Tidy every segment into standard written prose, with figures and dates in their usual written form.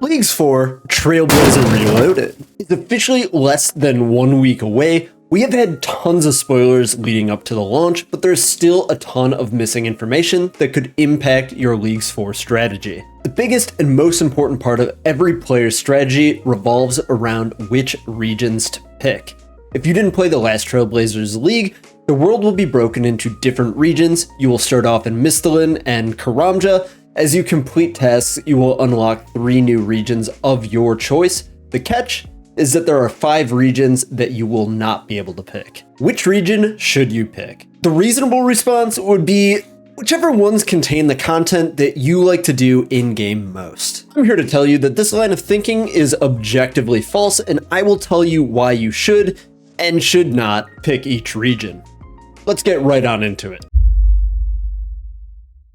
Leagues 4 Trailblazer Reloaded is officially less than 1 week away. We have had tons of spoilers leading up to the launch, but there's still a ton of missing information that could impact your Leagues 4 strategy. The biggest and most important part of every player's strategy revolves around which regions to pick. If you didn't play the last Trailblazers League, the world will be broken into different regions. You will start off in Misthalin and Karamja. As you complete tasks, you will unlock 3 new regions of your choice. The catch is that there are 5 regions that you will not be able to pick. Which region should you pick? The reasonable response would be whichever ones contain the content that you like to do in-game most. I'm here to tell you that this line of thinking is objectively false, and I will tell you why you should and should not pick each region. Let's get right on into it.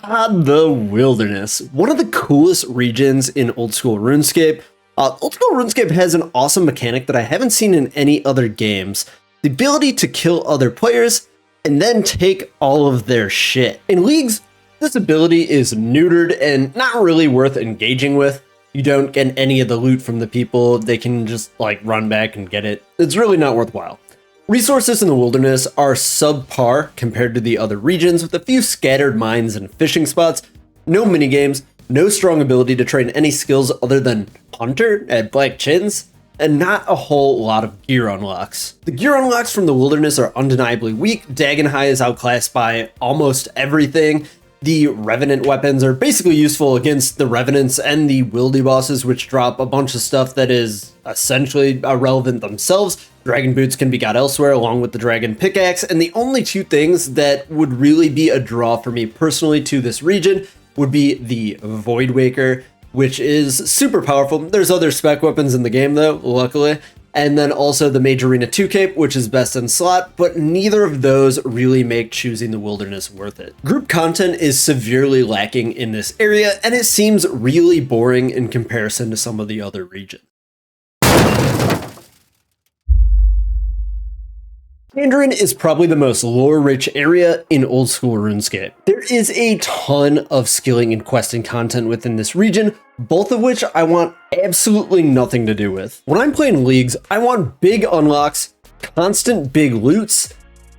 The Wilderness, one of the coolest regions in Oldschool RuneScape. Oldschool RuneScape has an awesome mechanic that I haven't seen in any other games. The ability to kill other players and then take all of their shit. In Leagues, this ability is neutered and not really worth engaging with. You don't get any of the loot from the people. They can just run back and get it. It's really not worthwhile. Resources in the Wilderness are subpar compared to the other regions, with a few scattered mines and fishing spots, no minigames, no strong ability to train any skills other than Hunter at Black Chins, and not a whole lot of gear unlocks. The gear unlocks from the Wilderness are undeniably weak. Dagon High is outclassed by almost everything. The Revenant weapons are basically useful against the Revenants and the Wildy bosses, which drop a bunch of stuff that is essentially irrelevant themselves. Dragon boots can be got elsewhere along with the dragon pickaxe, and the only 2 things that would really be a draw for me personally to this region would be the Void Waker, which is super powerful. There's other spec weapons in the game though, luckily. And then also the Mage Arena 2 cape, which is best in slot, but neither of those really make choosing the Wilderness worth it. Group content is severely lacking in this area, and it seems really boring in comparison to some of the other regions. Kandarin is probably the most lore-rich area in Oldschool RuneScape. There is a ton of skilling and questing content within this region, both of which I want absolutely nothing to do with. When I'm playing Leagues, I want big unlocks, constant big loots,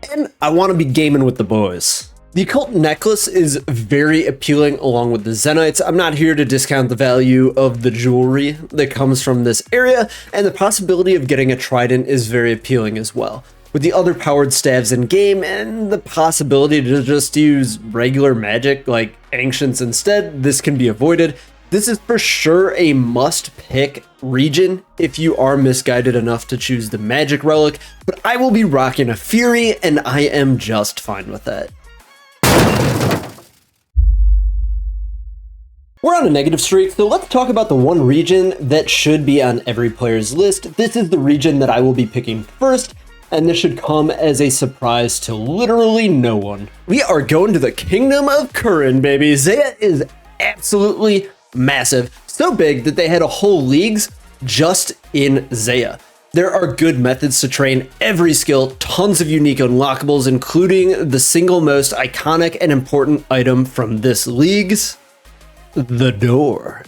and I want to be gaming with the boys. The Occult Necklace is very appealing along with the Zenites. I'm not here to discount the value of the jewelry that comes from this area, and the possibility of getting a trident is very appealing as well. With the other powered staves in game and the possibility to just use regular magic like Ancients instead, this can be avoided. This is for sure a must-pick region if you are misguided enough to choose the magic relic, but I will be rocking a Fury and I am just fine with that. We're on a negative streak, so let's talk about the one region that should be on every player's list. This is the region that I will be picking first, and this should come as a surprise to literally no one. We are going to the Kingdom of Kourend, baby. Zeah is absolutely massive. So big that they had a whole Leagues just in Zeah. There are good methods to train every skill, tons of unique unlockables, including the single most iconic and important item from this Leagues, the door.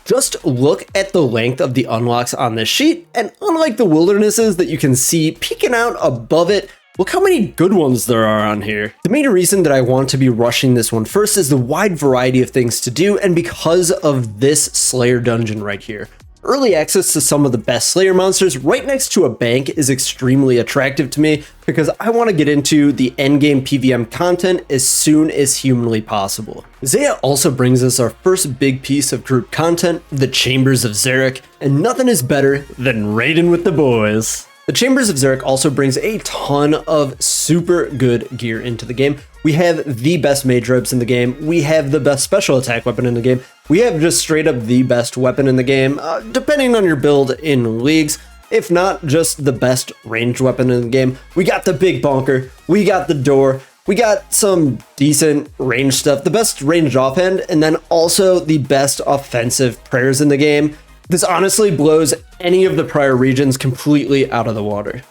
Just look at the length of the unlocks on this sheet, and unlike the Wildernesses that you can see peeking out above it, look how many good ones there are on here. The main reason that I want to be rushing this one first is the wide variety of things to do, and because of this Slayer dungeon right here. Early access to some of the best Slayer monsters right next to a bank is extremely attractive to me because I want to get into the endgame PVM content as soon as humanly possible. Zeah also brings us our first big piece of group content, the Chambers of Xeric, and nothing is better than raiding with the boys. The Chambers of Xeric also brings a ton of super good gear into the game. We have the best mage robes in the game. We have the best special attack weapon in the game. We have just straight up the best weapon in the game, depending on your build in Leagues. If not, just the best ranged weapon in the game. We got the big bonker. We got the door. We got some decent range stuff, the best ranged offhand, and then also the best offensive prayers in the game. This honestly blows any of the prior regions completely out of the water.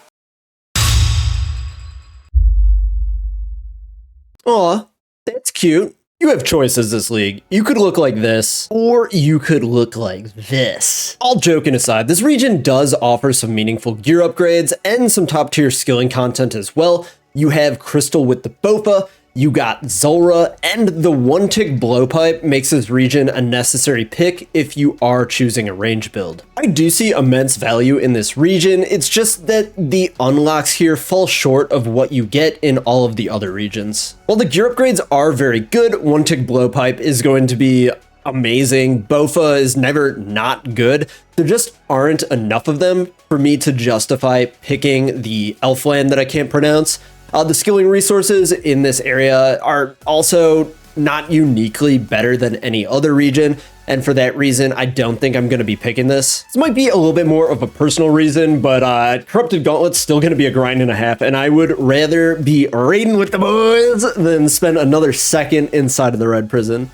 Aw, that's cute. You have choices this league. You could look like this, or you could look like this. All joking aside, this region does offer some meaningful gear upgrades and some top tier skilling content as well. You have Crystal with the Bofa, you got Zulrah, and the one-tick blowpipe makes this region a necessary pick if you are choosing a range build. I do see immense value in this region, it's just that the unlocks here fall short of what you get in all of the other regions. While the gear upgrades are very good, one-tick blowpipe is going to be amazing, Bofa is never not good, there just aren't enough of them for me to justify picking the elf land that I can't pronounce. The skilling resources in this area are also not uniquely better than any other region, and for that reason, I don't think I'm going to be picking this. This might be a little bit more of a personal reason, but Corrupted Gauntlet's still going to be a grind and a half, and I would rather be raiding with the boys than spend another second inside of the red prison.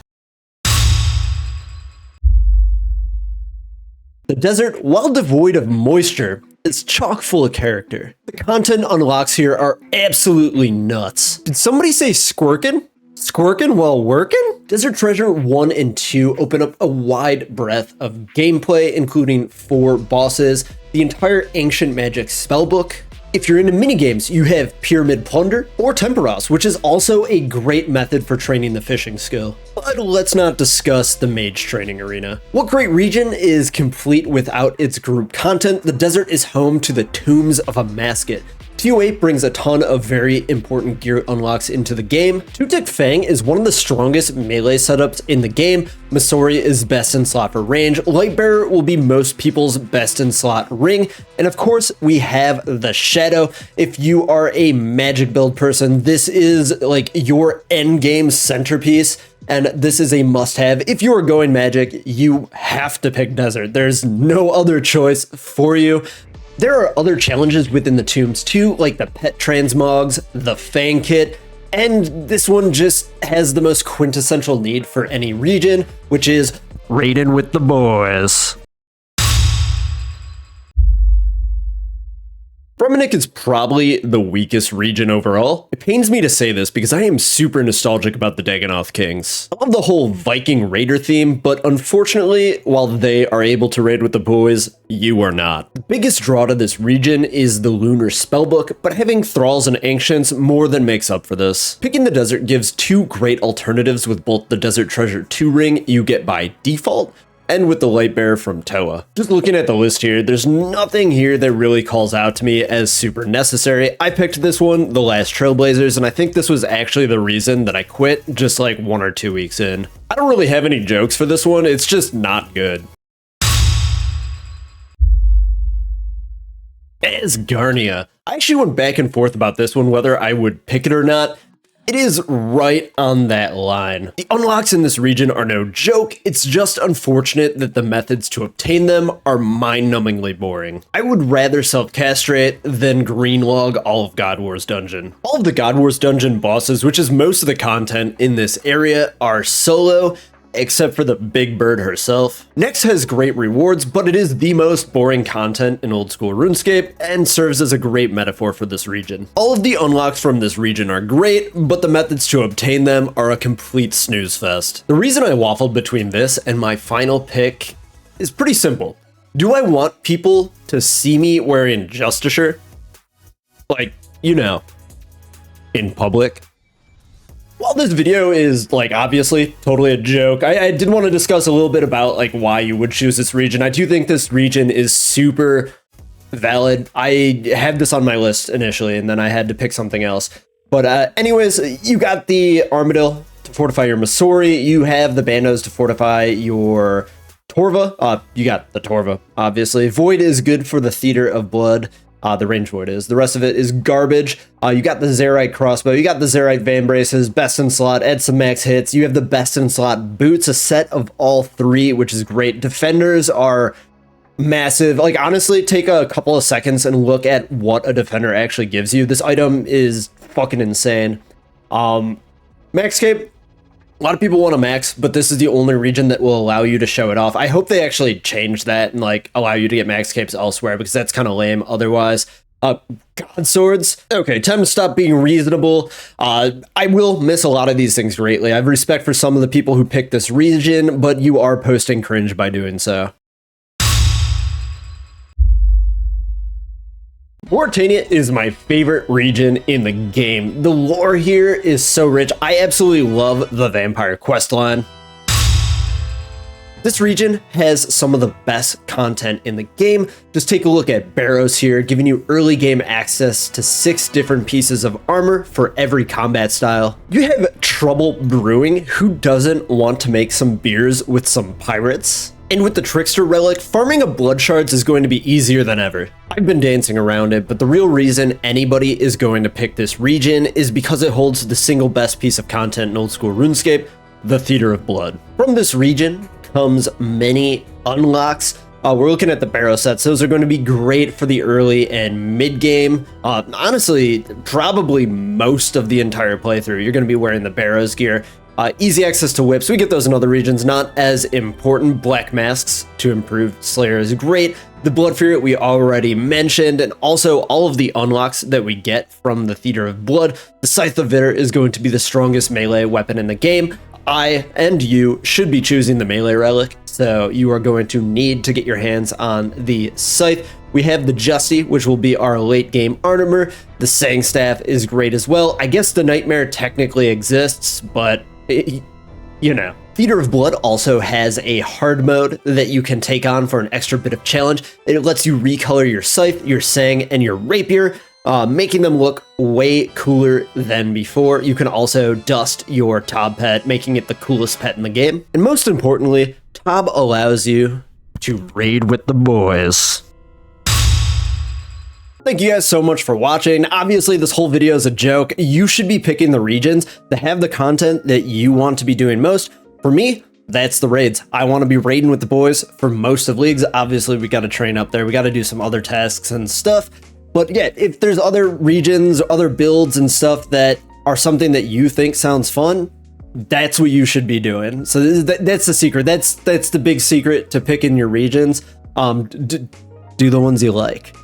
The desert, while devoid of moisture, is chock full of character. The content unlocks here are absolutely nuts. Did somebody say squirkin'? Squirkin' while working? Desert Treasure 1 and 2 open up a wide breadth of gameplay, including 4 bosses, the entire Ancient Magic spellbook. If you're into minigames, you have Pyramid Plunder or Temporos, which is also a great method for training the fishing skill. But let's not discuss the mage training arena. What great region is complete without its group content? The desert is home to the Tombs of a Masket. TO8 brings a ton of very important gear unlocks into the game. Two-tick Fang is one of the strongest melee setups in the game. Masori is best in slot for range. Lightbearer will be most people's best in slot ring. And of course, we have the Shadow. If you are a magic build person, this is like your end game centerpiece. And this is a must-have. If you are going magic, you have to pick desert. There's no other choice for you. There are other challenges within the tombs too, like the pet transmogs, the fang kit, and this one just has the most quintessential need for any region, which is raiding with the boys. Fremennik is probably the weakest region overall. It pains me to say this because I am super nostalgic about the Dagannoth Kings. I love the whole Viking raider theme, but unfortunately, while they are able to raid with the boys, you are not. The biggest draw to this region is the Lunar Spellbook, but having Thralls and Ancients more than makes up for this. Picking the desert gives 2 great alternatives with both the Desert Treasure 2 ring you get by default, and with the Lightbearer from Toa. Just looking at the list here, there's nothing here that really calls out to me as super necessary. I picked this one, the last Trailblazers, and I think this was actually the reason that I quit just like 1 or 2 weeks in. I don't really have any jokes for this one, it's just not good. Asgarnia. I actually went back and forth about this one, whether I would pick it or not. It is right on that line. The unlocks in this region are no joke, it's just unfortunate that the methods to obtain them are mind-numbingly boring. I would rather self-castrate than greenlog all of God Wars Dungeon. All of the God Wars Dungeon bosses, which is most of the content in this area, are solo, except for the big bird herself. Next has great rewards, but it is the most boring content in old school RuneScape and serves as a great metaphor for this region. All of the unlocks from this region are great, but the methods to obtain them are a complete snooze fest. The reason I waffled between this and my final pick is pretty simple. Do I want people to see me wearing Justisher? Like, you know, in public? While this video is, like, obviously totally a joke, I did want to discuss a little bit about, like, why you would choose this region. I do think this region is super valid. I had this on my list initially, and then I had to pick something else. But anyways, you got the Armadillo to fortify your Masori. You have the Bandos to fortify your Torva. You got the Torva, obviously. Void is good for the Theater of Blood. The range void is. The rest of it is garbage. You got the Zerite crossbow, you got the Zerite van braces, best in slot, add some max hits. You have the best in slot boots, a set of all 3, which is great. Defenders are massive. Like, honestly, take a couple of seconds and look at what a defender actually gives you. This item is fucking insane. Maxcape. A lot of people want to max, but this is the only region that will allow you to show it off. I hope they actually change that and like allow you to get max capes elsewhere because that's kind of lame otherwise. God swords. Okay, time to stop being reasonable. I will miss a lot of these things greatly. I have respect for some of the people who picked this region, but you are posting cringe by doing so. Morytania is my favorite region in the game. The lore here is so rich. I absolutely love the vampire questline. This region has some of the best content in the game. Just take a look at Barrows here, giving you early game access to 6 different pieces of armor for every combat style. You have trouble brewing. Who doesn't want to make some beers with some pirates? And with the Trickster relic, farming a blood shards is going to be easier than ever. I've been dancing around it, but the real reason anybody is going to pick this region is because it holds the single best piece of content in old school RuneScape, the Theater of Blood. From this region comes many unlocks. We're looking at the Barrow sets. Those are going to be great for the early and mid game. Honestly, probably most of the entire playthrough, you're going to be wearing the Barrows gear. Easy access to whips. We get those in other regions, not as important. Black masks to improve Slayer is great. The Blood Fury we already mentioned, and also all of the unlocks that we get from the Theater of Blood. The Scythe of Vitter is going to be the strongest melee weapon in the game. I and you should be choosing the melee relic, so you are going to need to get your hands on the Scythe. We have the Justy, which will be our late game armor. The Sang Staff is great as well. I guess the Nightmare technically exists, but you know. Theater of Blood also has a hard mode that you can take on for an extra bit of challenge. It lets you recolor your Scythe, your Sang, and your Rapier, making them look way cooler than before. You can also dust your Tob pet, making it the coolest pet in the game. And most importantly, Tob allows you to raid with the boys. Thank you guys so much for watching. Obviously, this whole video is a joke. You should be picking the regions that have the content that you want to be doing most. For me, that's the raids. I want to be raiding with the boys for most of leagues. Obviously, we got to train up there. We got to do some other tasks and stuff. But yeah, if there's other regions, other builds and stuff that are something that you think sounds fun, that's what you should be doing. So that's the secret. That's the big secret to picking your regions. Do the ones you like.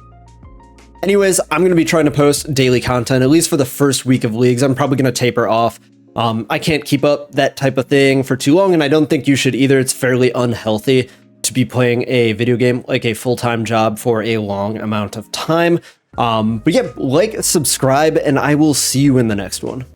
Anyways, I'm going to be trying to post daily content, at least for the first week of leagues. I'm probably going to taper off. I can't keep up that type of thing for too long, and I don't think you should either. It's fairly unhealthy to be playing a video game like a full-time job for a long amount of time. But yeah, like, subscribe, and I will see you in the next one.